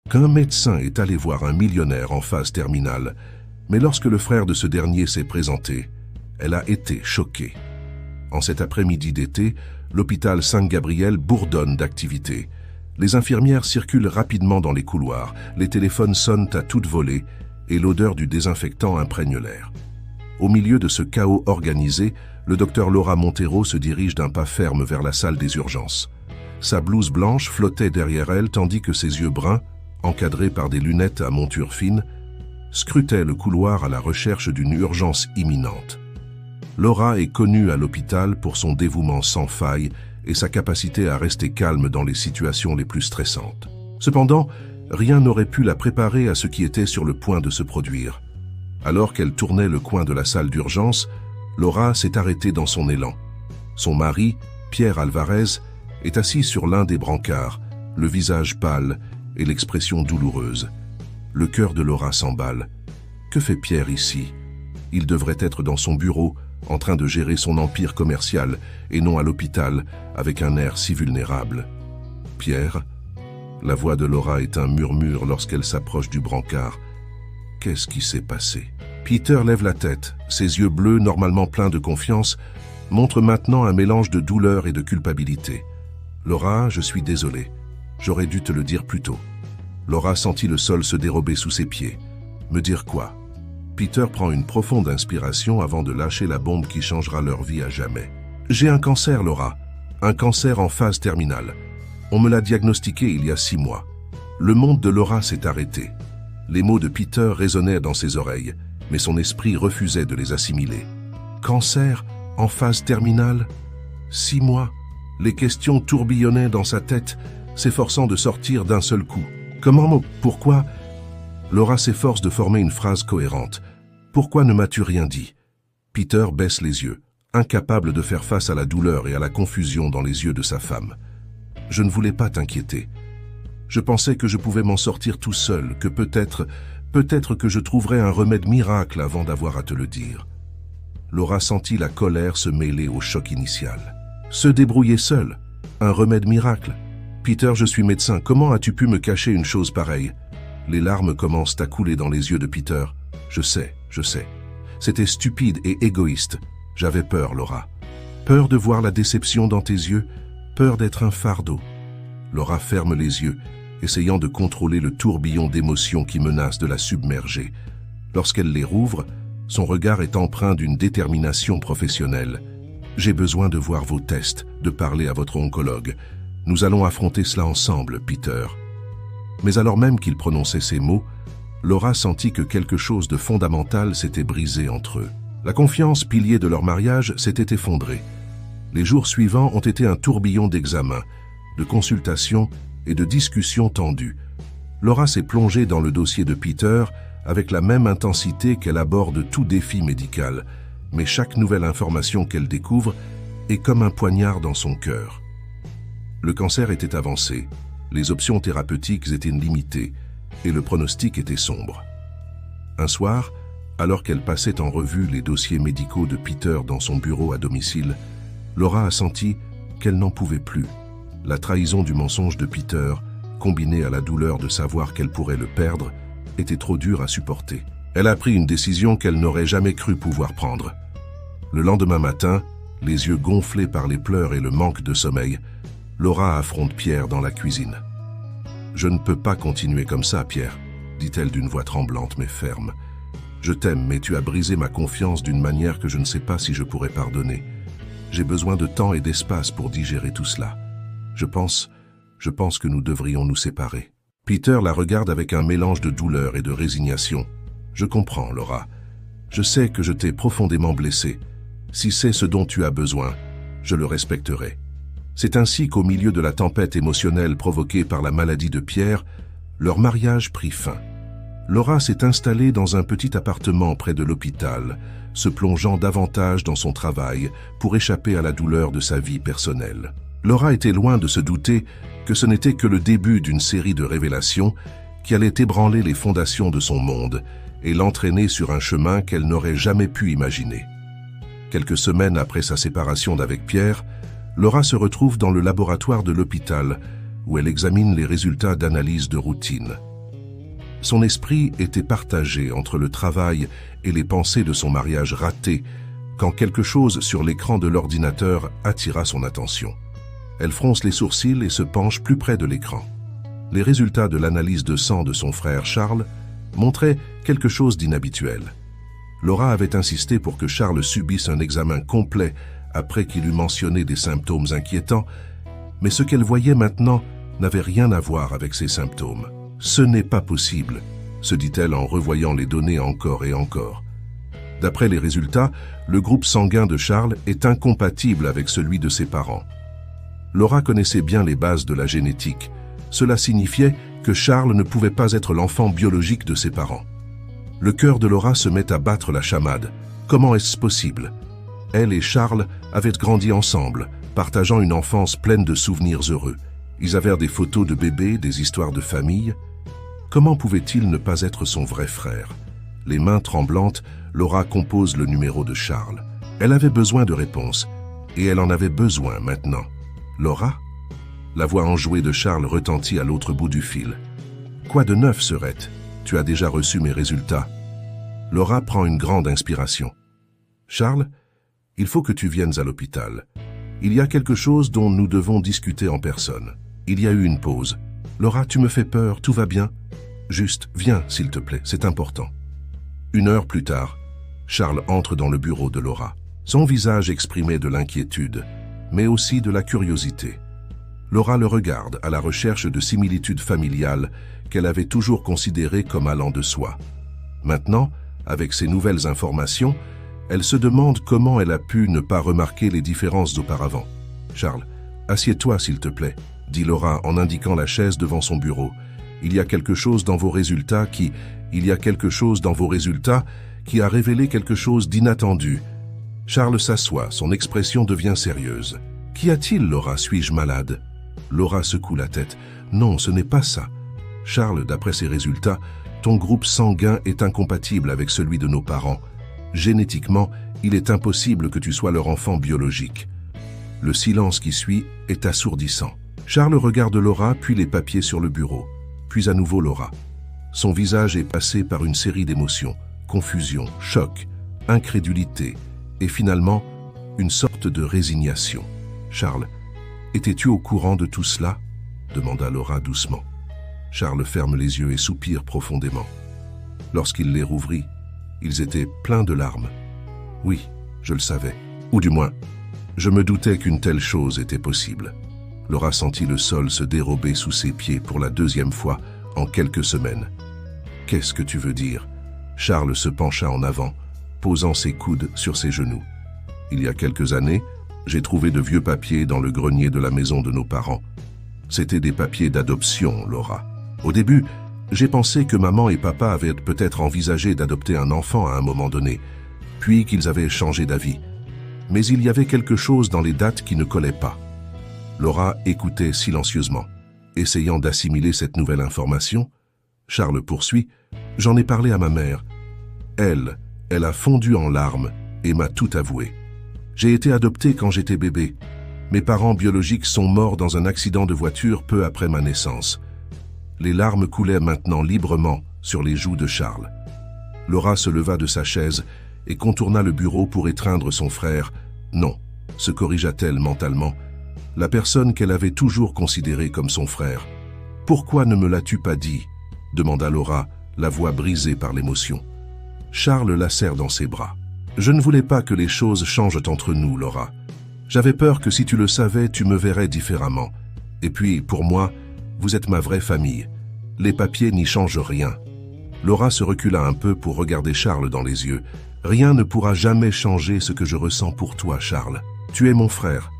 qu'un médecin est allé voir un millionnaire en phase terminale, mais lorsque le frère de ce dernier s'est présenté, elle a été choquée. En cet après-midi d'été, l'hôpital Saint-Gabriel bourdonne d'activité. Les infirmières circulent rapidement dans les couloirs, les téléphones sonnent à toute volée et l'odeur du désinfectant imprègne l'air. Au milieu de ce chaos organisé, le docteur Laura Montero se dirige d'un pas ferme vers la salle des urgences. Sa blouse blanche flottait derrière elle tandis que ses yeux bruns, encadrés par des lunettes à monture fine, scrutaient le couloir à la recherche d'une urgence imminente. Laura est connue à l'hôpital pour son dévouement sans faille et sa capacité à rester calme dans les situations les plus stressantes. Cependant, rien n'aurait pu la préparer à ce qui était sur le point de se produire. Alors qu'elle tournait le coin de la salle d'urgence, Laura s'est arrêtée dans son élan. Son mari, Pierre Alvarez, est assis sur l'un des brancards, le visage pâle et l'expression douloureuse. Le cœur de Laura s'emballe. Que fait Pierre ici? Il devrait être dans son bureau, en train de gérer son empire commercial, et non à l'hôpital, avec un air si vulnérable. Pierre? La voix de Laura est un murmure lorsqu'elle s'approche du brancard. Qu'est-ce qui s'est passé? Peter lève la tête. Ses yeux bleus, normalement pleins de confiance, montrent maintenant un mélange de douleur et de culpabilité. Laura, je suis désolé. J'aurais dû te le dire plus tôt. Laura sentit le sol se dérober sous ses pieds. Me dire quoi? Peter prend une profonde inspiration avant de lâcher la bombe qui changera leur vie à jamais. J'ai un cancer, Laura. Un cancer en phase terminale. On me l'a diagnostiqué il y a 6 mois. Le monde de Laura s'est arrêté. Les mots de Peter résonnaient dans ses oreilles, mais son esprit refusait de les assimiler. Cancer en phase terminale? 6 mois? Les questions tourbillonnaient dans sa tête, s'efforçant de sortir d'un seul coup. Comment? Pourquoi? Laura s'efforce de former une phrase cohérente. Pourquoi ne m'as-tu rien dit? Peter baisse les yeux, incapable de faire face à la douleur et à la confusion dans les yeux de sa femme. Je ne voulais pas t'inquiéter. Je pensais que je pouvais m'en sortir tout seul, que peut-être que je trouverais un remède miracle avant d'avoir à te le dire. Laura sentit la colère se mêler au choc initial. Se débrouiller seul, un remède miracle. Peter, je suis médecin, comment as-tu pu me cacher une chose pareille? Les larmes commencent à couler dans les yeux de Peter. Je sais. C'était stupide et égoïste. J'avais peur, Laura. Peur de voir la déception dans tes yeux, peur d'être un fardeau. Laura ferme les yeux, essayant de contrôler le tourbillon d'émotions qui menace de la submerger. Lorsqu'elle les rouvre, son regard est empreint d'une détermination professionnelle. J'ai besoin de voir vos tests, de parler à votre oncologue. Nous allons affronter cela ensemble, Peter. Mais alors même qu'il prononçait ces mots, Laura sentit que quelque chose de fondamental s'était brisé entre eux. La confiance, pilier de leur mariage, s'était effondrée. Les jours suivants ont été un tourbillon d'examens, de consultations et de discussions tendues. Laura s'est plongée dans le dossier de Peter avec la même intensité qu'elle aborde tout défi médical, mais chaque nouvelle information qu'elle découvre est comme un poignard dans son cœur. Le cancer était avancé, les options thérapeutiques étaient limitées et le pronostic était sombre. Un soir, alors qu'elle passait en revue les dossiers médicaux de Peter dans son bureau à domicile, Laura a senti qu'elle n'en pouvait plus. La trahison du mensonge de Peter, combinée à la douleur de savoir qu'elle pourrait le perdre, était trop dure à supporter. Elle a pris une décision qu'elle n'aurait jamais cru pouvoir prendre. Le lendemain matin, les yeux gonflés par les pleurs et le manque de sommeil, Laura affronte Pierre dans la cuisine. « Je ne peux pas continuer comme ça, Pierre, » dit-elle d'une voix tremblante mais ferme. « Je t'aime, mais tu as brisé ma confiance d'une manière que je ne sais pas si je pourrais pardonner. J'ai besoin de temps et d'espace pour digérer tout cela. Je pense que nous devrions nous séparer. » Peter la regarde avec un mélange de douleur et de résignation. « Je comprends, Laura. Je sais que je t'ai profondément blessée. Si c'est ce dont tu as besoin, je le respecterai. » C'est ainsi qu'au milieu de la tempête émotionnelle provoquée par la maladie de Pierre, leur mariage prit fin. Laura s'est installée dans un petit appartement près de l'hôpital, se plongeant davantage dans son travail pour échapper à la douleur de sa vie personnelle. Laura était loin de se douter que ce n'était que le début d'une série de révélations qui allait ébranler les fondations de son monde et l'entraîner sur un chemin qu'elle n'aurait jamais pu imaginer. Quelques semaines après sa séparation d'avec Pierre, Laura se retrouve dans le laboratoire de l'hôpital où elle examine les résultats d'analyse de routine. Son esprit était partagé entre le travail et les pensées de son mariage raté quand quelque chose sur l'écran de l'ordinateur attira son attention. Elle fronce les sourcils et se penche plus près de l'écran. Les résultats de l'analyse de sang de son frère Charles montraient quelque chose d'inhabituel. Laura avait insisté pour que Charles subisse un examen complet après qu'il eut mentionné des symptômes inquiétants, mais ce qu'elle voyait maintenant n'avait rien à voir avec ces symptômes. « Ce n'est pas possible », se dit-elle en revoyant les données encore et encore. D'après les résultats, le groupe sanguin de Charles est incompatible avec celui de ses parents. Laura connaissait bien les bases de la génétique. Cela signifiait que Charles ne pouvait pas être l'enfant biologique de ses parents. Le cœur de Laura se met à battre la chamade. Comment est-ce possible? Elle et Charles avaient grandi ensemble, partageant une enfance pleine de souvenirs heureux. Ils avaient des photos de bébés, des histoires de famille. Comment pouvait-il ne pas être son vrai frère? Les mains tremblantes, Laura compose le numéro de Charles. Elle avait besoin de réponses, et elle en avait besoin maintenant. Laura? La voix enjouée de Charles retentit à l'autre bout du fil. Quoi de neuf, Serette? Tu as déjà reçu mes résultats. Laura prend une grande inspiration. Charles, il faut que tu viennes à l'hôpital. Il y a quelque chose dont nous devons discuter en personne. Il y a eu une pause. Laura, tu me fais peur, tout va bien? Juste, viens, s'il te plaît, c'est important. 1 heure plus tard, Charles entre dans le bureau de Laura. Son visage exprimait de l'inquiétude, mais aussi de la curiosité. Laura le regarde à la recherche de similitudes familiales qu'elle avait toujours considérées comme allant de soi. Maintenant, avec ces nouvelles informations, elle se demande comment elle a pu ne pas remarquer les différences auparavant. « Charles, assieds-toi s'il te plaît », dit Laura en indiquant la chaise devant son bureau. « Il y a quelque chose dans vos résultats qui a révélé quelque chose d'inattendu. » Charles s'assoit, son expression devient sérieuse. « Qu'y a-t-il, Laura? Suis-je malade ?» Laura secoue la tête. « Non, ce n'est pas ça. Charles, d'après ces résultats, ton groupe sanguin est incompatible avec celui de nos parents. Génétiquement, il est impossible que tu sois leur enfant biologique. » Le silence qui suit est assourdissant. Charles regarde Laura, puis les papiers sur le bureau. Puis à nouveau Laura. Son visage est passé par une série d'émotions. Confusion, choc, incrédulité et finalement, une sorte de résignation. « Charles, étais-tu au courant de tout cela ?» demanda Laura doucement. Charles ferme les yeux et soupire profondément. Lorsqu'il les rouvrit, ils étaient pleins de larmes. « Oui, je le savais. Ou du moins, je me doutais qu'une telle chose était possible. » Laura sentit le sol se dérober sous ses pieds pour la 2e fois en quelques semaines. « Qu'est-ce que tu veux dire ?» Charles se pencha en avant, posant ses coudes sur ses genoux. « Il y a quelques années, j'ai trouvé de vieux papiers dans le grenier de la maison de nos parents. C'étaient des papiers d'adoption, Laura. Au début, j'ai pensé que maman et papa avaient peut-être envisagé d'adopter un enfant à un moment donné, puis qu'ils avaient changé d'avis. Mais il y avait quelque chose dans les dates qui ne collait pas. » Laura écoutait silencieusement, essayant d'assimiler cette nouvelle information. Charles poursuit. « J'en ai parlé à ma mère. Elle a fondu en larmes et m'a tout avoué. J'ai été adopté quand j'étais bébé. Mes parents biologiques sont morts dans un accident de voiture peu après ma naissance. » Les larmes coulaient maintenant librement sur les joues de Charles. Laura se leva de sa chaise et contourna le bureau pour étreindre son frère. « Non », se corrigea-t-elle mentalement, la personne qu'elle avait toujours considérée comme son frère. « Pourquoi ne me l'as-tu pas dit ?» demanda Laura, la voix brisée par l'émotion. Charles la serre dans ses bras. « Je ne voulais pas que les choses changent entre nous, Laura. J'avais peur que si tu le savais, tu me verrais différemment. Et puis, pour moi, vous êtes ma vraie famille. Les papiers n'y changent rien. » Laura se recula un peu pour regarder Charles dans les yeux. « Rien ne pourra jamais changer ce que je ressens pour toi, Charles. Tu es mon frère.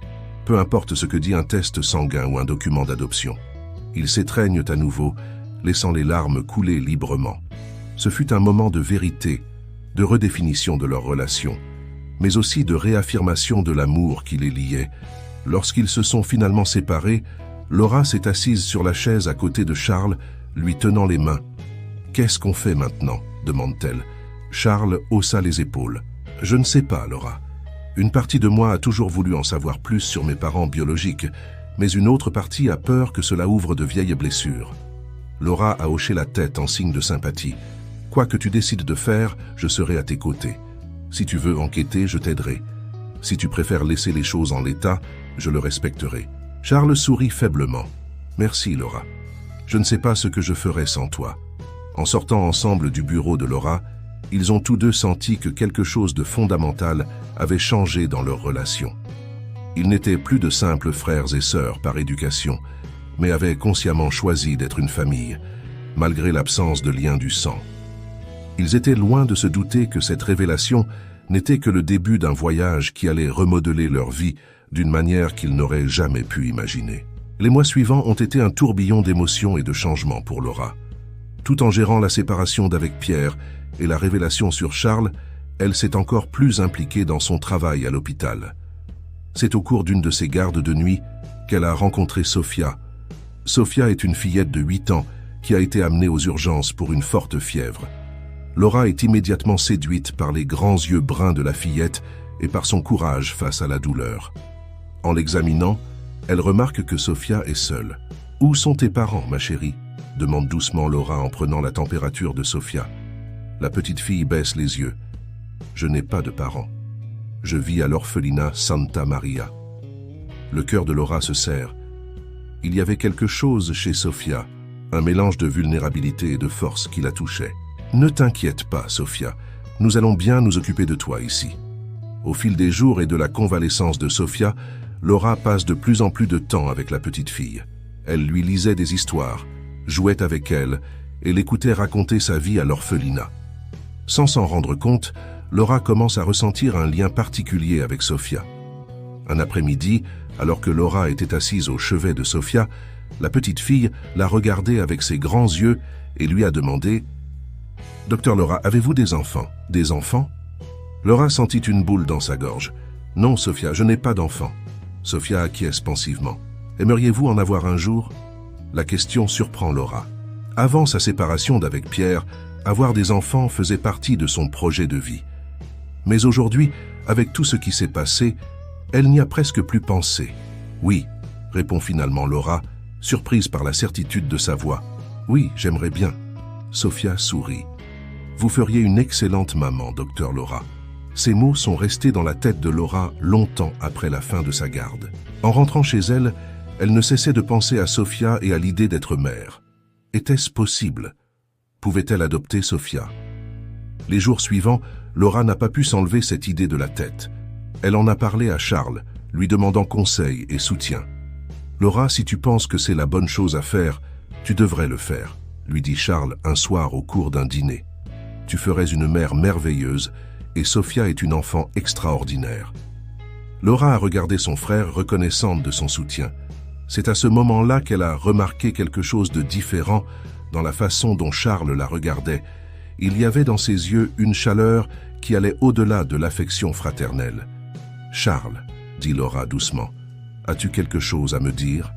Peu importe ce que dit un test sanguin ou un document d'adoption. » Ils s'étreignent à nouveau, laissant les larmes couler librement. Ce fut un moment de vérité, de redéfinition de leur relation, mais aussi de réaffirmation de l'amour qui les liait. Lorsqu'ils se sont finalement séparés, Laura s'est assise sur la chaise à côté de Charles, lui tenant les mains. « Qu'est-ce qu'on fait maintenant ?» demande-t-elle. Charles haussa les épaules. « Je ne sais pas, Laura. Une partie de moi a toujours voulu en savoir plus sur mes parents biologiques, mais une autre partie a peur que cela ouvre de vieilles blessures. Laura a hoché la tête en signe de sympathie. « Quoi que tu décides de faire, je serai à tes côtés. Si tu veux enquêter, je t'aiderai. Si tu préfères laisser les choses en l'état, je le respecterai. » Charles sourit faiblement. « Merci, Laura. Je ne sais pas ce que je ferais sans toi. » En sortant ensemble du bureau de Laura, ils ont tous deux senti que quelque chose de fondamental avait changé dans leur relation. Ils n'étaient plus de simples frères et sœurs par éducation, mais avaient consciemment choisi d'être une famille, malgré l'absence de lien du sang. Ils étaient loin de se douter que cette révélation n'était que le début d'un voyage qui allait remodeler leur vie d'une manière qu'ils n'auraient jamais pu imaginer. Les mois suivants ont été un tourbillon d'émotions et de changements pour Laura. Tout en gérant la séparation d'avec Pierre et la révélation sur Charles, elle s'est encore plus impliquée dans son travail à l'hôpital. C'est au cours d'une de ses gardes de nuit qu'elle a rencontré Sophia. Sophia est une fillette de 8 ans qui a été amenée aux urgences pour une forte fièvre. Laura est immédiatement séduite par les grands yeux bruns de la fillette et par son courage face à la douleur. En l'examinant, elle remarque que Sophia est seule. « Où sont tes parents, ma chérie ?» demande doucement Laura en prenant la température de Sophia. La petite fille baisse les yeux. « Je n'ai pas de parents. Je vis à l'orphelinat Santa Maria. » Le cœur de Laura se serre. Il y avait quelque chose chez Sophia, un mélange de vulnérabilité et de force qui la touchait. « Ne t'inquiète pas, Sophia. Nous allons bien nous occuper de toi ici. » Au fil des jours et de la convalescence de Sophia, Laura passe de plus en plus de temps avec la petite fille. Elle lui lisait des histoires, jouait avec elle et l'écoutait raconter sa vie à l'orphelinat. Sans s'en rendre compte, Laura commence à ressentir un lien particulier avec Sophia. Un après-midi, alors que Laura était assise au chevet de Sophia, la petite fille l'a regardée avec ses grands yeux et lui a demandé « Docteur Laura, avez-vous des enfants ?»« Des enfants ?» Laura sentit une boule dans sa gorge. « Non, Sophia, je n'ai pas d'enfants. » Sophia acquiesce pensivement. « Aimeriez-vous en avoir un jour ?» La question surprend Laura. Avant sa séparation d'avec Pierre, avoir des enfants faisait partie de son projet de vie. Mais aujourd'hui, avec tout ce qui s'est passé, elle n'y a presque plus pensé. « Oui », répond finalement Laura, surprise par la certitude de sa voix. « Oui, j'aimerais bien. » Sophia sourit. « Vous feriez une excellente maman, docteur Laura. » Ces mots sont restés dans la tête de Laura longtemps après la fin de sa garde. En rentrant chez elle, elle ne cessait de penser à Sophia et à l'idée d'être mère. Était-ce possible? Pouvait-elle adopter Sophia? Les jours suivants, Laura n'a pas pu s'enlever cette idée de la tête. Elle en a parlé à Charles, lui demandant conseil et soutien. « Laura, si tu penses que c'est la bonne chose à faire, tu devrais le faire », lui dit Charles un soir au cours d'un dîner. « Tu ferais une mère merveilleuse et Sophia est une enfant extraordinaire. » Laura a regardé son frère, reconnaissante de son soutien. C'est à ce moment-là qu'elle a remarqué quelque chose de différent dans la façon dont Charles la regardait. Il y avait dans ses yeux une chaleur qui allait au-delà de l'affection fraternelle. « Charles, » dit Laura doucement, « as-tu quelque chose à me dire ?»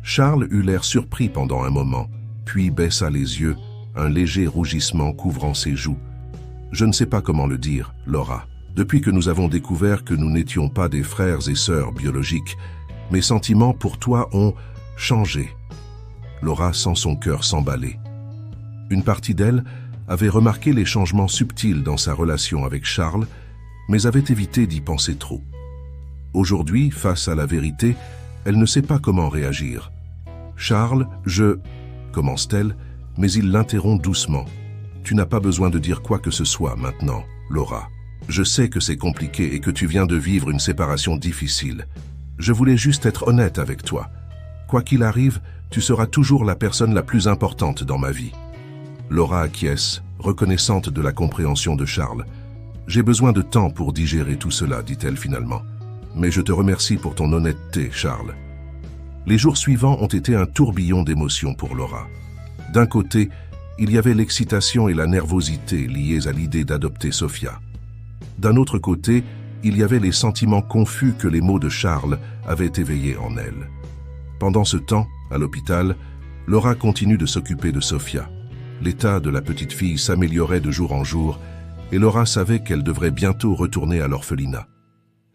Charles eut l'air surpris pendant un moment, puis baissa les yeux, un léger rougissement couvrant ses joues. « Je ne sais pas comment le dire, Laura. Depuis que nous avons découvert que nous n'étions pas des frères et sœurs biologiques, mes sentiments pour toi ont changé. » Laura sent son cœur s'emballer. Une partie d'elle avait remarqué les changements subtils dans sa relation avec Charles, mais avait évité d'y penser trop. Aujourd'hui, face à la vérité, elle ne sait pas comment réagir. « Charles, commence-t-elle, mais il l'interrompt doucement. « Tu n'as pas besoin de dire quoi que ce soit maintenant, Laura. Je sais que c'est compliqué et que tu viens de vivre une séparation difficile. Je voulais juste être honnête avec toi. Quoi qu'il arrive, tu seras toujours la personne la plus importante dans ma vie. » Laura acquiesce, reconnaissante de la compréhension de Charles. « J'ai besoin de temps pour digérer tout cela, dit-elle finalement. Mais je te remercie pour ton honnêteté, Charles. » Les jours suivants ont été un tourbillon d'émotions pour Laura. D'un côté, il y avait l'excitation et la nervosité liées à l'idée d'adopter Sophia. D'un autre côté, il y avait les sentiments confus que les mots de Charles avaient éveillés en elle. Pendant ce temps, à l'hôpital, Laura continue de s'occuper de Sophia. L'état de la petite fille s'améliorait de jour en jour et Laura savait qu'elle devrait bientôt retourner à l'orphelinat.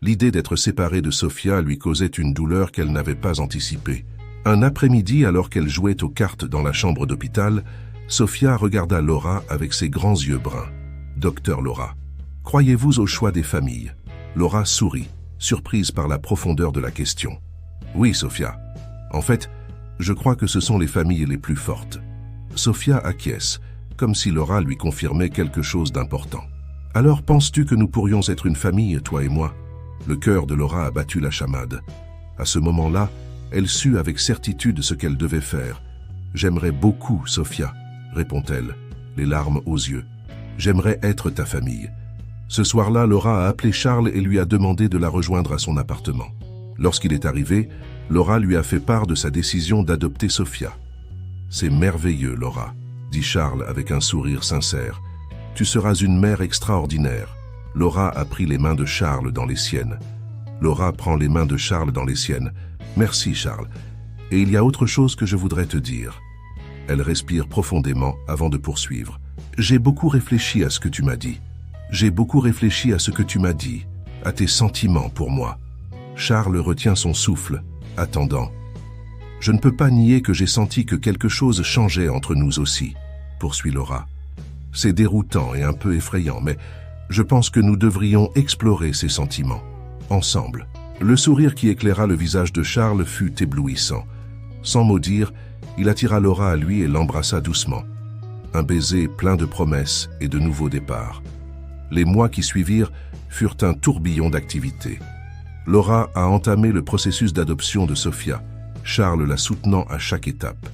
L'idée d'être séparée de Sophia lui causait une douleur qu'elle n'avait pas anticipée. Un après-midi, alors qu'elle jouait aux cartes dans la chambre d'hôpital, Sophia regarda Laura avec ses grands yeux bruns. « Docteur Laura, croyez-vous au choix des familles ?» Laura sourit, surprise par la profondeur de la question. « Oui, Sophia. En fait, je crois que ce sont les familles les plus fortes. » Sophia acquiesce, comme si Laura lui confirmait quelque chose d'important. « Alors penses-tu que nous pourrions être une famille, toi et moi ?» Le cœur de Laura a battu la chamade. À ce moment-là, elle sut avec certitude ce qu'elle devait faire. « J'aimerais beaucoup, Sophia, » répond-elle, les larmes aux yeux. « J'aimerais être ta famille. » Ce soir-là, Laura a appelé Charles et lui a demandé de la rejoindre à son appartement. Lorsqu'il est arrivé, Laura lui a fait part de sa décision d'adopter Sophia. « C'est merveilleux, Laura, » dit Charles avec un sourire sincère. « Tu seras une mère extraordinaire. » Laura a pris les mains de Charles dans les siennes. Laura prend les mains de Charles dans les siennes. « Merci, Charles. Et il y a autre chose que je voudrais te dire. » Elle respire profondément avant de poursuivre. « J'ai beaucoup réfléchi à ce que tu m'as dit. J'ai beaucoup réfléchi à ce que tu m'as dit, à tes sentiments pour moi. » Charles retient son souffle, attendant. « Je ne peux pas nier que j'ai senti que quelque chose changeait entre nous aussi, » poursuit Laura. « C'est déroutant et un peu effrayant, mais je pense que nous devrions explorer ces sentiments, ensemble. » Le sourire qui éclaira le visage de Charles fut éblouissant. Sans mot dire, il attira Laura à lui et l'embrassa doucement. Un baiser plein de promesses et de nouveaux départs. Les mois qui suivirent furent un tourbillon d'activités. Laura a entamé le processus d'adoption de Sophia, Charles la soutenant à chaque étape.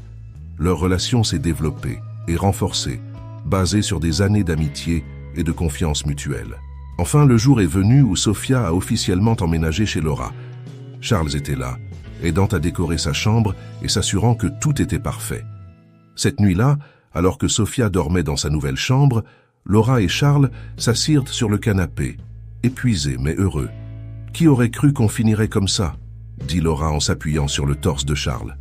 Leur relation s'est développée et renforcée, basée sur des années d'amitié et de confiance mutuelle. Enfin, le jour est venu où Sophia a officiellement emménagé chez Laura. Charles était là, aidant à décorer sa chambre et s'assurant que tout était parfait. Cette nuit-là, alors que Sophia dormait dans sa nouvelle chambre, Laura et Charles s'assirent sur le canapé, épuisés mais heureux. « Qui aurait cru qu'on finirait comme ça ?» dit Laura en s'appuyant sur le torse de Charles.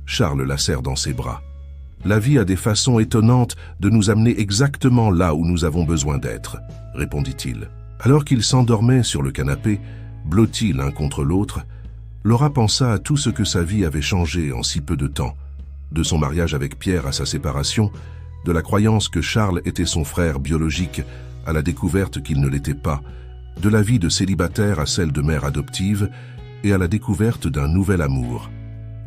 Charles la serre dans ses bras. « La vie a des façons étonnantes de nous amener exactement là où nous avons besoin d'être, » répondit-il. Alors qu'ils s'endormaient sur le canapé, blottis l'un contre l'autre, Laura pensa à tout ce que sa vie avait changé en si peu de temps, de son mariage avec Pierre à sa séparation, de la croyance que Charles était son frère biologique à la découverte qu'il ne l'était pas, de la vie de célibataire à celle de mère adoptive et à la découverte d'un nouvel amour.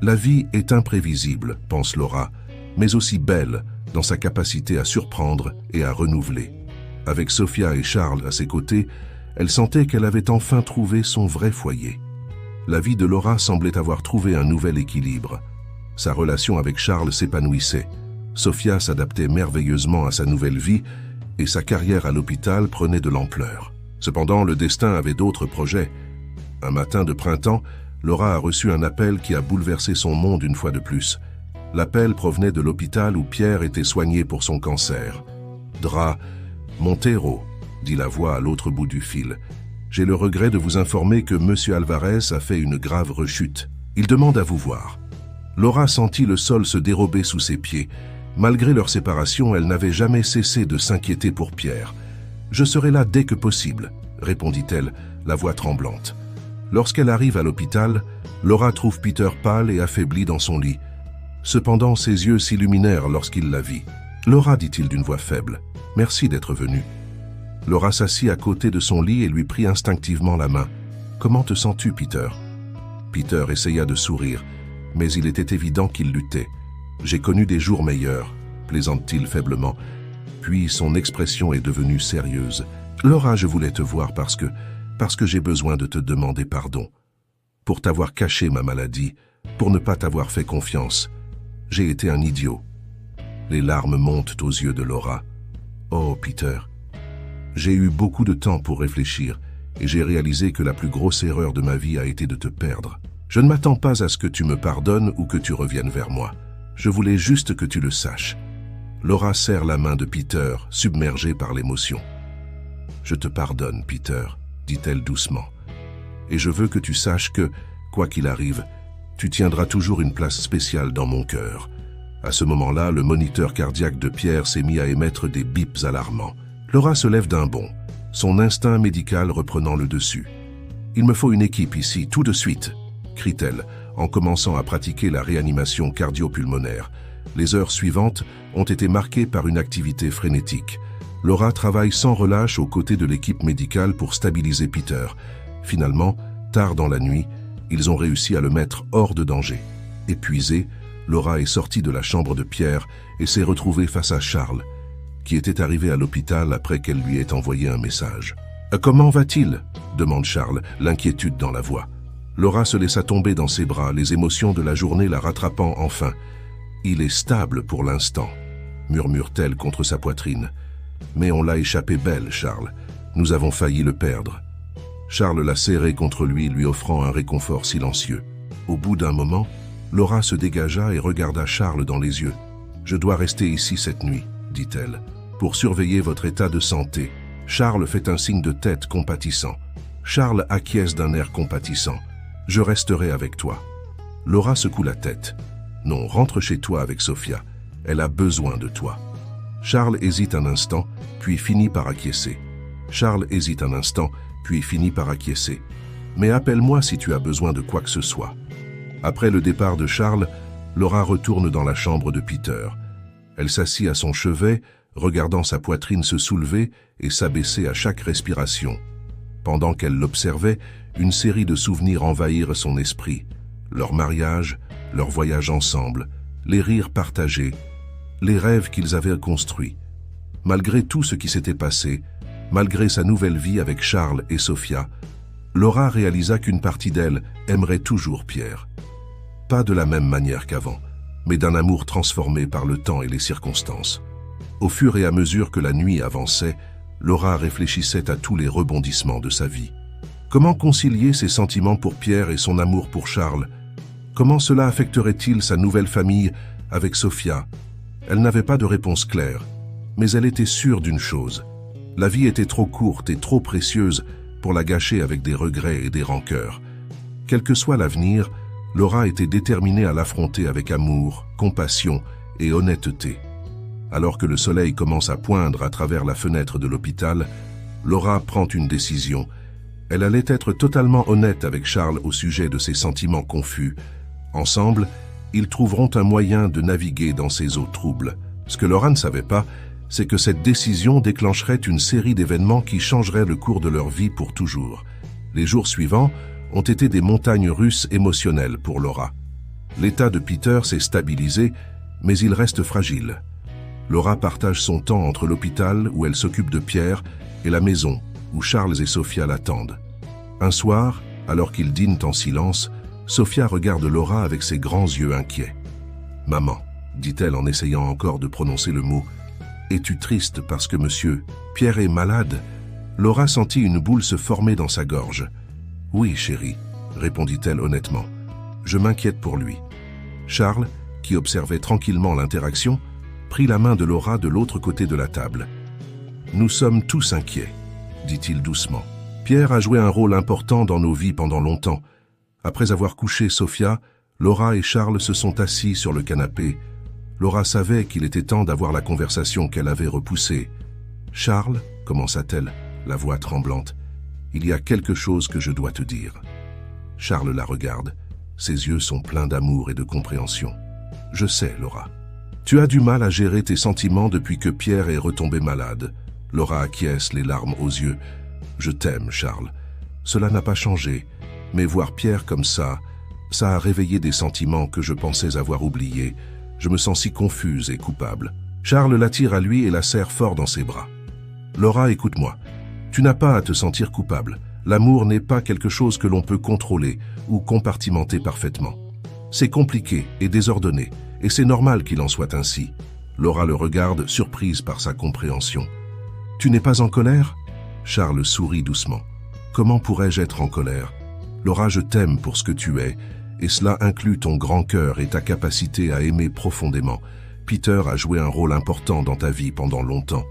La vie est imprévisible, pense Laura, mais aussi belle dans sa capacité à surprendre et à renouveler. Avec Sophia et Charles à ses côtés, elle sentait qu'elle avait enfin trouvé son vrai foyer. La vie de Laura semblait avoir trouvé un nouvel équilibre. Sa relation avec Charles s'épanouissait. Sophia s'adaptait merveilleusement à sa nouvelle vie et sa carrière à l'hôpital prenait de l'ampleur. Cependant, le destin avait d'autres projets. Un matin de printemps, Laura a reçu un appel qui a bouleversé son monde une fois de plus. L'appel provenait de l'hôpital où Pierre était soigné pour son cancer. « Dra Montero », dit la voix à l'autre bout du fil. « J'ai le regret de vous informer que M. Alvarez a fait une grave rechute. Il demande à vous voir. » Laura sentit le sol se dérober sous ses pieds. Malgré leur séparation, elle n'avait jamais cessé de s'inquiéter pour Pierre. « Je serai là dès que possible », répondit-elle, la voix tremblante. Lorsqu'elle arrive à l'hôpital, Laura trouve Peter pâle et affaibli dans son lit. Cependant, ses yeux s'illuminèrent lorsqu'il la vit. « Laura, dit-il d'une voix faible, merci d'être venue. » Laura s'assit à côté de son lit et lui prit instinctivement la main. « Comment te sens-tu, Peter ?» Peter essaya de sourire, mais il était évident qu'il luttait. « J'ai connu des jours meilleurs, » plaisante-t-il faiblement. Puis son expression est devenue sérieuse. « Laura, je voulais te voir parce que j'ai besoin de te demander pardon. Pour t'avoir caché ma maladie, pour ne pas t'avoir fait confiance. J'ai été un idiot. » Les larmes montent aux yeux de Laura. « Oh, Peter, j'ai eu beaucoup de temps pour réfléchir et j'ai réalisé que la plus grosse erreur de ma vie a été de te perdre. Je ne m'attends pas à ce que tu me pardonnes ou que tu reviennes vers moi. Je voulais juste que tu le saches. » Laura serre la main de Peter, submergée par l'émotion. « Je te pardonne, Peter, » dit-elle doucement. « Et je veux que tu saches que, quoi qu'il arrive, tu tiendras toujours une place spéciale dans mon cœur. » À ce moment-là, le moniteur cardiaque de Pierre s'est mis à émettre des bips alarmants. Laura se lève d'un bond, son instinct médical reprenant le dessus. « Il me faut une équipe ici, tout de suite !» crie-t-elle, en commençant à pratiquer la réanimation cardio-pulmonaire. Les heures suivantes ont été marquées par une activité frénétique. Laura travaille sans relâche aux côtés de l'équipe médicale pour stabiliser Peter. Finalement, tard dans la nuit, ils ont réussi à le mettre hors de danger. Épuisée, Laura est sortie de la chambre de Pierre et s'est retrouvée face à Charles, qui était arrivé à l'hôpital après qu'elle lui ait envoyé un message. « Comment va-t-il » demande Charles, l'inquiétude dans la voix. Laura se laissa tomber dans ses bras, les émotions de la journée la rattrapant enfin. « Il est stable pour l'instant » murmure-t-elle contre sa poitrine. « Mais on l'a échappé belle, Charles. Nous avons failli le perdre. » Charles l'a serré contre lui offrant un réconfort silencieux. Au bout d'un moment, Laura se dégagea et regarda Charles dans les yeux. « Je dois rester ici cette nuit, » dit-elle, « pour surveiller votre état de santé. » Charles fait un signe de tête compatissant. Charles acquiesce d'un air compatissant. « Je resterai avec toi. » Laura secoue la tête. « Non, rentre chez toi avec Sophia. Elle a besoin de toi. » Charles hésite un instant, puis finit par acquiescer. Charles hésite un instant, puis finit par acquiescer. « Mais appelle-moi si tu as besoin de quoi que ce soit. » Après le départ de Charles, Laura retourne dans la chambre de Peter. Elle s'assit à son chevet, regardant sa poitrine se soulever et s'abaisser à chaque respiration. Pendant qu'elle l'observait, une série de souvenirs envahirent son esprit. Leur mariage, leur voyage ensemble, les rires partagés, les rêves qu'ils avaient construits. Malgré tout ce qui s'était passé, malgré sa nouvelle vie avec Charles et Sophia, Laura réalisa qu'une partie d'elle aimerait toujours Pierre. Pas de la même manière qu'avant, mais d'un amour transformé par le temps et les circonstances. Au fur et à mesure que la nuit avançait, Laura réfléchissait à tous les rebondissements de sa vie. Comment concilier ses sentiments pour Pierre et son amour pour Charles? Comment cela affecterait-il sa nouvelle famille avec Sophia? Elle n'avait pas de réponse claire, mais elle était sûre d'une chose. La vie était trop courte et trop précieuse pour la gâcher avec des regrets et des rancœurs. Quel que soit l'avenir, Laura était déterminée à l'affronter avec amour, compassion et honnêteté. Alors que le soleil commence à poindre à travers la fenêtre de l'hôpital, Laura prend une décision. Elle allait être totalement honnête avec Charles au sujet de ses sentiments confus. Ensemble, ils trouveront un moyen de naviguer dans ces eaux troubles. Ce que Laura ne savait pas, c'est que cette décision déclencherait une série d'événements qui changeraient le cours de leur vie pour toujours. Les jours suivants ont été des montagnes russes émotionnelles pour Laura. L'état de Peter s'est stabilisé, mais il reste fragile. Laura partage son temps entre l'hôpital, où elle s'occupe de Pierre, et la maison, où Charles et Sophia l'attendent. Un soir, alors qu'ils dînent en silence, Sophia regarde Laura avec ses grands yeux inquiets. « Maman, » dit-elle en essayant encore de prononcer le mot, « es-tu triste parce que monsieur Pierre est malade ?» Laura sentit une boule se former dans sa gorge. « Oui, chérie, » répondit-elle honnêtement. « Je m'inquiète pour lui. » Charles, qui observait tranquillement l'interaction, prit la main de Laura de l'autre côté de la table. « Nous sommes tous inquiets, » dit-il doucement. « Pierre a joué un rôle important dans nos vies pendant longtemps. Après avoir couché Sophia, Laura et Charles se sont assis sur le canapé. Laura savait qu'il était temps d'avoir la conversation qu'elle avait repoussée. « Charles, » commença-t-elle, la voix tremblante, « il y a quelque chose que je dois te dire. » Charles la regarde. Ses yeux sont pleins d'amour et de compréhension. « Je sais, Laura. Tu as du mal à gérer tes sentiments depuis que Pierre est retombé malade. » Laura acquiesce, les larmes aux yeux. « Je t'aime, Charles. Cela n'a pas changé. Mais voir Pierre comme ça a réveillé des sentiments que je pensais avoir oubliés. Je me sens si confuse et coupable. » Charles l'attire à lui et la serre fort dans ses bras. « Laura, écoute-moi. Tu n'as pas à te sentir coupable. L'amour n'est pas quelque chose que l'on peut contrôler ou compartimenter parfaitement. C'est compliqué et désordonné, et c'est normal qu'il en soit ainsi. » Laura le regarde, surprise par sa compréhension. « Tu n'es pas en colère ?» Charles sourit doucement. « Comment pourrais-je être en colère? Laura, je t'aime pour ce que tu es, et cela inclut ton grand cœur et ta capacité à aimer profondément. Peter a joué un rôle important dans ta vie pendant longtemps.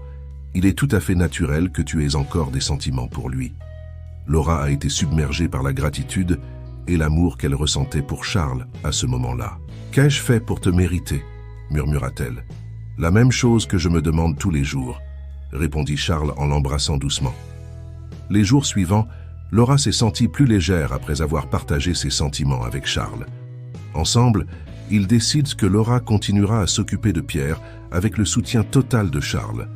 Il est tout à fait naturel que tu aies encore des sentiments pour lui. » Laura a été submergée par la gratitude et l'amour qu'elle ressentait pour Charles à ce moment-là. « Qu'ai-je fait pour te mériter ?» murmura-t-elle. « La même chose que je me demande tous les jours, » répondit Charles en l'embrassant doucement. Les jours suivants, Laura s'est sentie plus légère après avoir partagé ses sentiments avec Charles. Ensemble, ils décident que Laura continuera à s'occuper de Pierre avec le soutien total de Charles.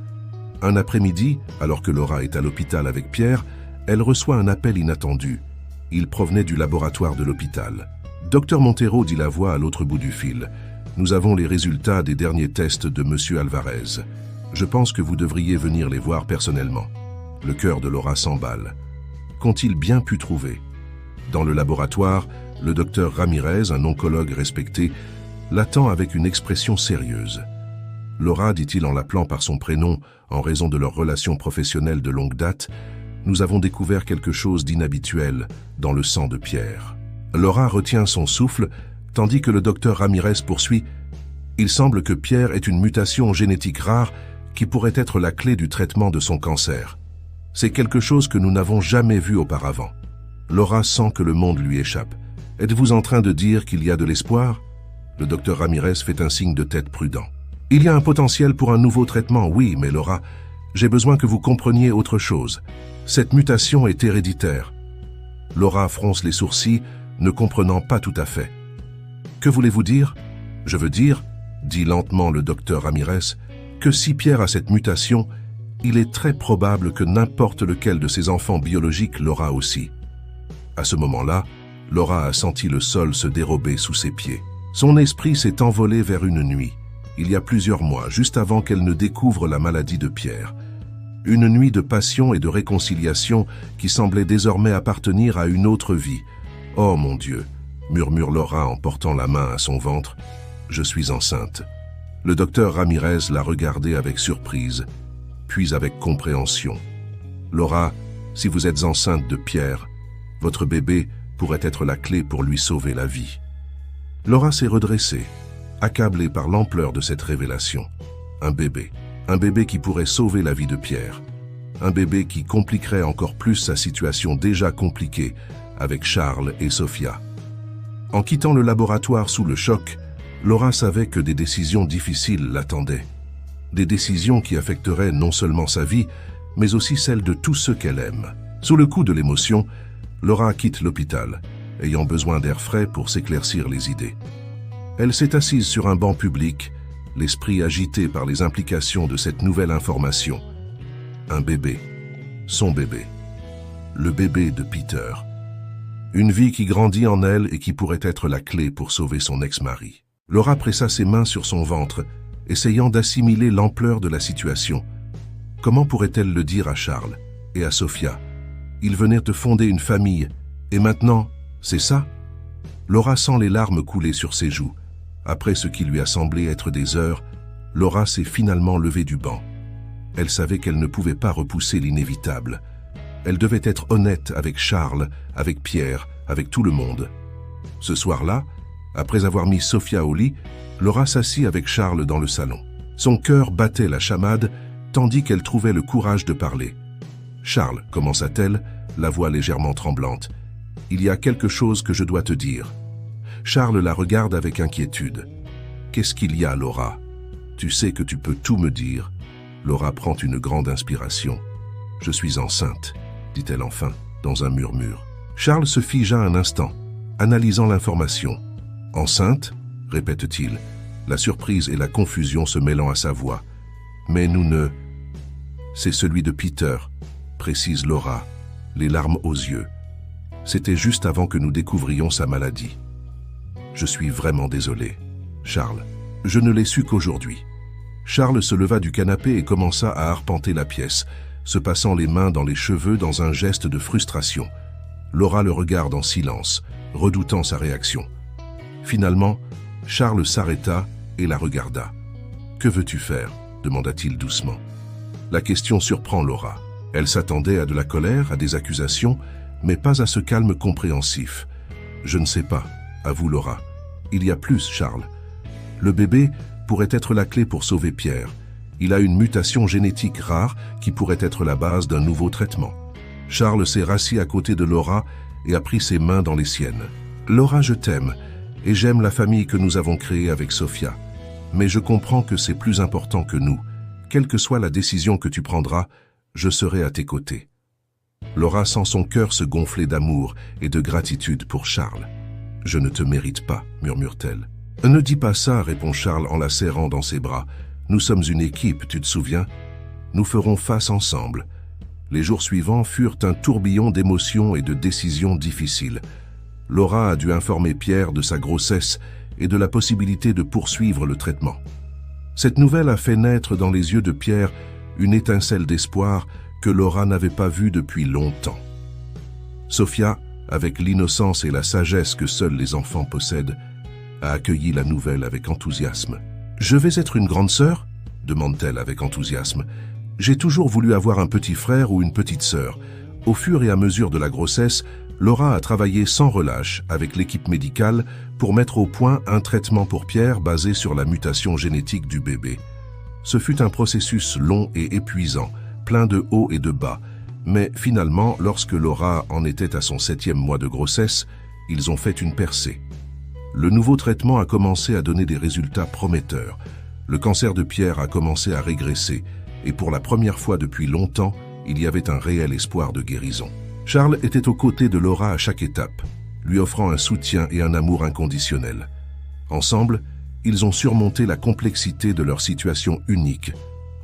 Un après-midi, alors que Laura est à l'hôpital avec Pierre, elle reçoit un appel inattendu. Il provenait du laboratoire de l'hôpital. Dr Montero, dit la voix à l'autre bout du fil. Nous avons les résultats des derniers tests de Monsieur Alvarez. Je pense que vous devriez venir les voir personnellement. Le cœur de Laura s'emballe. Qu'ont-ils bien pu trouver? Dans le laboratoire, le docteur Ramirez, un oncologue respecté, l'attend avec une expression sérieuse. Laura, dit-il en l'appelant par son prénom, en raison de leur relation professionnelle de longue date, nous avons découvert quelque chose d'inhabituel dans le sang de Pierre. Laura retient son souffle, tandis que le docteur Ramirez poursuit. Il semble que Pierre ait une mutation génétique rare qui pourrait être la clé du traitement de son cancer. C'est quelque chose que nous n'avons jamais vu auparavant. Laura sent que le monde lui échappe. Êtes-vous en train de dire qu'il y a de l'espoir? Le docteur Ramirez fait un signe de tête prudent. Il y a un potentiel pour un nouveau traitement, oui, mais Laura, j'ai besoin que vous compreniez autre chose. Cette mutation est héréditaire. Laura fronce les sourcils, ne comprenant pas tout à fait. Que voulez-vous dire? Je veux dire, dit lentement le docteur Ramirez, que si Pierre a cette mutation, il est très probable que n'importe lequel de ses enfants biologiques l'aura aussi. À ce moment-là, Laura a senti le sol se dérober sous ses pieds. Son esprit s'est envolé vers une nuit, il y a plusieurs mois, juste avant qu'elle ne découvre la maladie de Pierre. Une nuit de passion et de réconciliation qui semblait désormais appartenir à une autre vie. « Oh mon Dieu !» murmure Laura en portant la main à son ventre. « Je suis enceinte. » Le docteur Ramirez l'a regardée avec surprise, puis avec compréhension. « Laura, si vous êtes enceinte de Pierre, votre bébé pourrait être la clé pour lui sauver la vie. » Laura s'est redressée, accablée par l'ampleur de cette révélation. Un bébé qui pourrait sauver la vie de Pierre. Un bébé qui compliquerait encore plus sa situation déjà compliquée avec Charles et Sophia. En quittant le laboratoire sous le choc, Laura savait que des décisions difficiles l'attendaient. Des décisions qui affecteraient non seulement sa vie, mais aussi celle de tous ceux qu'elle aime. Sous le coup de l'émotion, Laura quitte l'hôpital, ayant besoin d'air frais pour s'éclaircir les idées. Elle s'est assise sur un banc public, l'esprit agité par les implications de cette nouvelle information. Un bébé, son bébé, le bébé de Peter. Une vie qui grandit en elle et qui pourrait être la clé pour sauver son ex-mari. Laura pressa ses mains sur son ventre, essayant d'assimiler l'ampleur de la situation. Comment pourrait-elle le dire à Charles et à Sophia? Ils venaient de fonder une famille, et maintenant, c'est ça? Laura sent les larmes couler sur ses joues. Après ce qui lui a semblé être des heures, Laura s'est finalement levée du banc. Elle savait qu'elle ne pouvait pas repousser l'inévitable. Elle devait être honnête avec Charles, avec Pierre, avec tout le monde. Ce soir-là, après avoir mis Sophia au lit, Laura s'assit avec Charles dans le salon. Son cœur battait la chamade, tandis qu'elle trouvait le courage de parler. « Charles, commença-t-elle, la voix légèrement tremblante, « il y a quelque chose que je dois te dire. » Charles la regarde avec inquiétude. « Qu'est-ce qu'il y a, Laura? Tu sais que tu peux tout me dire. » Laura prend une grande inspiration. « Je suis enceinte, » dit-elle enfin, dans un murmure. Charles se figea un instant, analysant l'information. « Enceinte ?» répète-t-il, la surprise et la confusion se mêlant à sa voix. « Mais nous ne... » « C'est celui de Peter, » précise Laura, les larmes aux yeux. « C'était juste avant que nous découvrions sa maladie. » « Je suis vraiment désolé, Charles. Je ne l'ai su qu'aujourd'hui. » Charles se leva du canapé et commença à arpenter la pièce, se passant les mains dans les cheveux dans un geste de frustration. Laura le regarde en silence, redoutant sa réaction. Finalement, Charles s'arrêta et la regarda. « Que veux-tu faire » demanda-t-il doucement. La question surprend Laura. Elle s'attendait à de la colère, à des accusations, mais pas à ce calme compréhensif. « Je ne sais pas, avoue Laura. Il y a plus, Charles. Le bébé pourrait être la clé pour sauver Pierre. Il a une mutation génétique rare qui pourrait être la base d'un nouveau traitement. » Charles s'est rassis à côté de Laura et a pris ses mains dans les siennes. « Laura, je t'aime, et j'aime la famille que nous avons créée avec Sophia. Mais je comprends que c'est plus important que nous. Quelle que soit la décision que tu prendras, je serai à tes côtés. » Laura sent son cœur se gonfler d'amour et de gratitude pour Charles. « Je ne te mérite pas », murmure-t-elle. « Ne dis pas ça », répond Charles en la serrant dans ses bras. « Nous sommes une équipe, tu te souviens? Nous ferons face ensemble. » Les jours suivants furent un tourbillon d'émotions et de décisions difficiles. Laura a dû informer Pierre de sa grossesse et de la possibilité de poursuivre le traitement. Cette nouvelle a fait naître dans les yeux de Pierre une étincelle d'espoir que Laura n'avait pas vue depuis longtemps. Sophia, avec l'innocence et la sagesse que seuls les enfants possèdent, a accueilli la nouvelle avec enthousiasme. « Je vais être une grande sœur ?» demande-t-elle avec enthousiasme. « J'ai toujours voulu avoir un petit frère ou une petite sœur. » Au fur et à mesure de la grossesse, Laura a travaillé sans relâche avec l'équipe médicale pour mettre au point un traitement pour Pierre basé sur la mutation génétique du bébé. Ce fut un processus long et épuisant, plein de hauts et de bas, mais finalement, lorsque Laura en était à son 7e mois de grossesse, ils ont fait une percée. Le nouveau traitement a commencé à donner des résultats prometteurs. Le cancer de Pierre a commencé à régresser, et pour la première fois depuis longtemps, il y avait un réel espoir de guérison. Charles était aux côtés de Laura à chaque étape, lui offrant un soutien et un amour inconditionnel. Ensemble, ils ont surmonté la complexité de leur situation unique,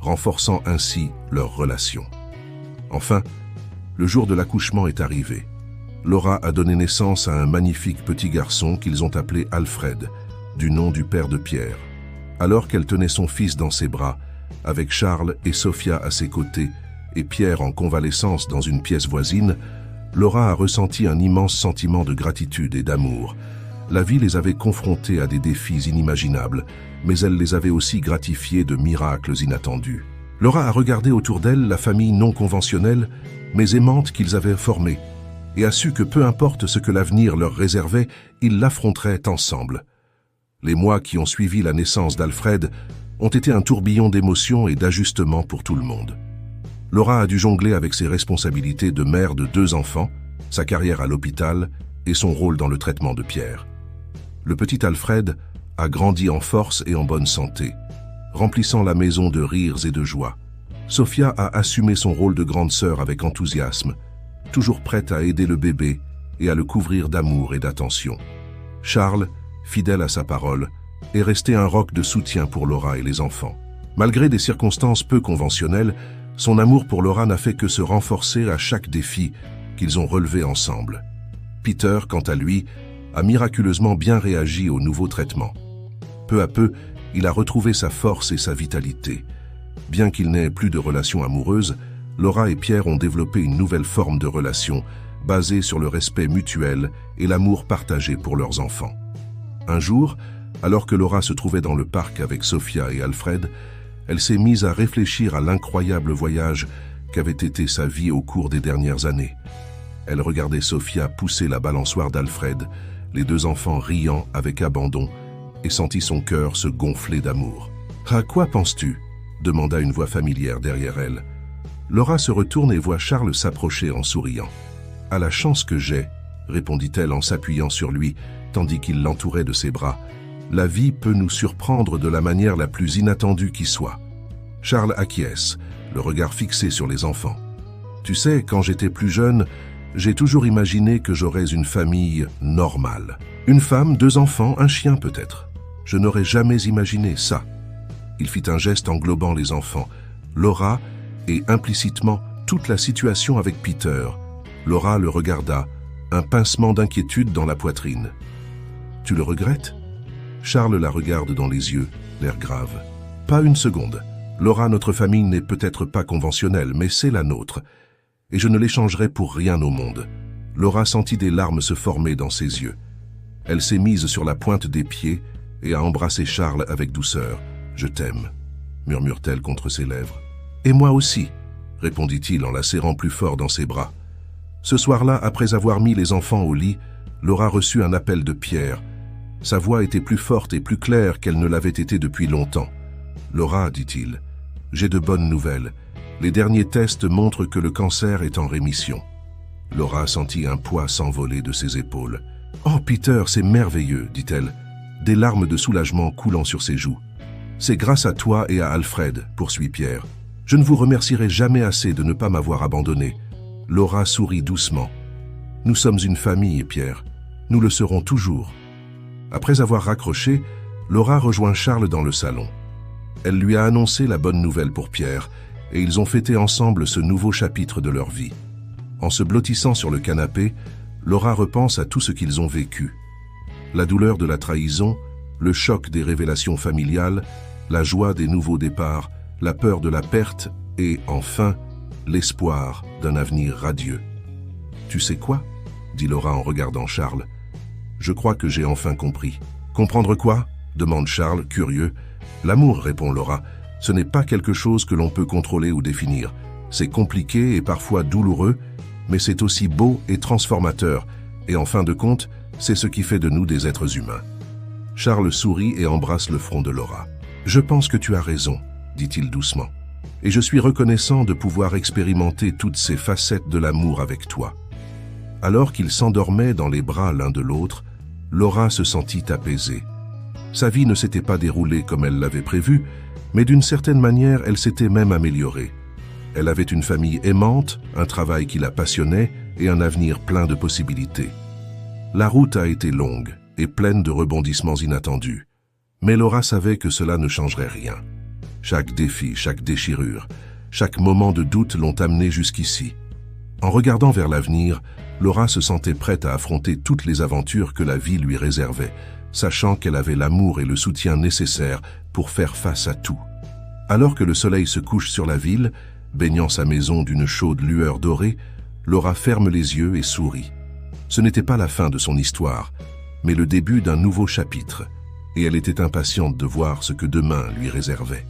renforçant ainsi leur relation. Enfin, le jour de l'accouchement est arrivé. Laura a donné naissance à un magnifique petit garçon qu'ils ont appelé Alfred, du nom du père de Pierre. Alors qu'elle tenait son fils dans ses bras, avec Charles et Sophia à ses côtés, et Pierre en convalescence dans une pièce voisine, Laura a ressenti un immense sentiment de gratitude et d'amour. La vie les avait confrontés à des défis inimaginables, mais elle les avait aussi gratifiés de miracles inattendus. Laura a regardé autour d'elle la famille non conventionnelle, mais aimante qu'ils avaient formée, et a su que peu importe ce que l'avenir leur réservait, ils l'affronteraient ensemble. Les mois qui ont suivi la naissance d'Alfred ont été un tourbillon d'émotions et d'ajustements pour tout le monde. Laura a dû jongler avec ses responsabilités de mère de 2 enfants, sa carrière à l'hôpital et son rôle dans le traitement de Pierre. Le petit Alfred a grandi en force et en bonne santé, remplissant la maison de rires et de joie. Sophia a assumé son rôle de grande sœur avec enthousiasme, toujours prête à aider le bébé et à le couvrir d'amour et d'attention. Charles, fidèle à sa parole, est resté un roc de soutien pour Laura et les enfants. Malgré des circonstances peu conventionnelles, son amour pour Laura n'a fait que se renforcer à chaque défi qu'ils ont relevé ensemble. Peter, quant à lui, a miraculeusement bien réagi au nouveau traitement. Peu à peu, il a retrouvé sa force et sa vitalité. Bien qu'il n'ait plus de relation amoureuse, Laura et Pierre ont développé une nouvelle forme de relation, basée sur le respect mutuel et l'amour partagé pour leurs enfants. Un jour, alors que Laura se trouvait dans le parc avec Sophia et Alfred, elle s'est mise à réfléchir à l'incroyable voyage qu'avait été sa vie au cours des dernières années. Elle regardait Sophia pousser la balançoire d'Alfred, les 2 enfants riant avec abandon, et sentit son cœur se gonfler d'amour. « À quoi penses-tu » demanda une voix familière derrière elle. Laura se retourne et voit Charles s'approcher en souriant. « À la chance que j'ai » répondit-elle en s'appuyant sur lui, tandis qu'il l'entourait de ses bras. « La vie peut nous surprendre de la manière la plus inattendue qui soit. » Charles acquiesce, le regard fixé sur les enfants. « Tu sais, quand j'étais plus jeune, j'ai toujours imaginé que j'aurais une famille normale. Une femme, 2 enfants, un chien peut-être. Je n'aurais jamais imaginé ça. » Il fit un geste englobant les enfants, Laura et implicitement toute la situation avec Peter. Laura le regarda, un pincement d'inquiétude dans la poitrine. « Tu le regrettes ?» Charles la regarde dans les yeux, l'air grave. « Pas une seconde. Laura, notre famille n'est peut-être pas conventionnelle, mais c'est la nôtre. Et je ne l'échangerai pour rien au monde. » Laura sentit des larmes se former dans ses yeux. Elle s'est mise sur la pointe des pieds et a embrassé Charles avec douceur. « Je t'aime », murmure-t-elle contre ses lèvres. « Et moi aussi », répondit-il en la serrant plus fort dans ses bras. Ce soir-là, après avoir mis les enfants au lit, Laura reçut un appel de Pierre. Sa voix était plus forte et plus claire qu'elle ne l'avait été depuis longtemps. « Laura, dit-il, j'ai de bonnes nouvelles. Les derniers tests montrent que le cancer est en rémission. » Laura sentit un poids s'envoler de ses épaules. « Oh, Peter, c'est merveilleux, dit-elle, des larmes de soulagement coulant sur ses joues. « C'est grâce à toi et à Alfred, poursuit Pierre. Je ne vous remercierai jamais assez de ne pas m'avoir abandonné. » Laura sourit doucement. « Nous sommes une famille, Pierre. Nous le serons toujours. » Après avoir raccroché, Laura rejoint Charles dans le salon. Elle lui a annoncé la bonne nouvelle pour Pierre, et ils ont fêté ensemble ce nouveau chapitre de leur vie. En se blottissant sur le canapé, Laura repense à tout ce qu'ils ont vécu. La douleur de la trahison, le choc des révélations familiales, la joie des nouveaux départs, la peur de la perte et, enfin, l'espoir d'un avenir radieux. « Tu sais quoi ?» dit Laura en regardant Charles. « Je crois que j'ai enfin compris. »« Comprendre quoi ?» demande Charles, curieux. « L'amour, répond Laura. Ce n'est pas quelque chose que l'on peut contrôler ou définir. C'est compliqué et parfois douloureux, mais c'est aussi beau et transformateur. Et en fin de compte, c'est ce qui fait de nous des êtres humains. » Charles sourit et embrasse le front de Laura. « Je pense que tu as raison, dit-il doucement. Et je suis reconnaissant de pouvoir expérimenter toutes ces facettes de l'amour avec toi. » Alors qu'ils s'endormaient dans les bras l'un de l'autre, Laura se sentit apaisée. Sa vie ne s'était pas déroulée comme elle l'avait prévu, mais d'une certaine manière, elle s'était même améliorée. Elle avait une famille aimante, un travail qui la passionnait et un avenir plein de possibilités. La route a été longue et pleine de rebondissements inattendus. Mais Laura savait que cela ne changerait rien. Chaque défi, chaque déchirure, chaque moment de doute l'ont amenée jusqu'ici. En regardant vers l'avenir, Laura se sentait prête à affronter toutes les aventures que la vie lui réservait, sachant qu'elle avait l'amour et le soutien nécessaires pour faire face à tout. Alors que le soleil se couche sur la ville, baignant sa maison d'une chaude lueur dorée, Laura ferme les yeux et sourit. Ce n'était pas la fin de son histoire, mais le début d'un nouveau chapitre, et elle était impatiente de voir ce que demain lui réservait.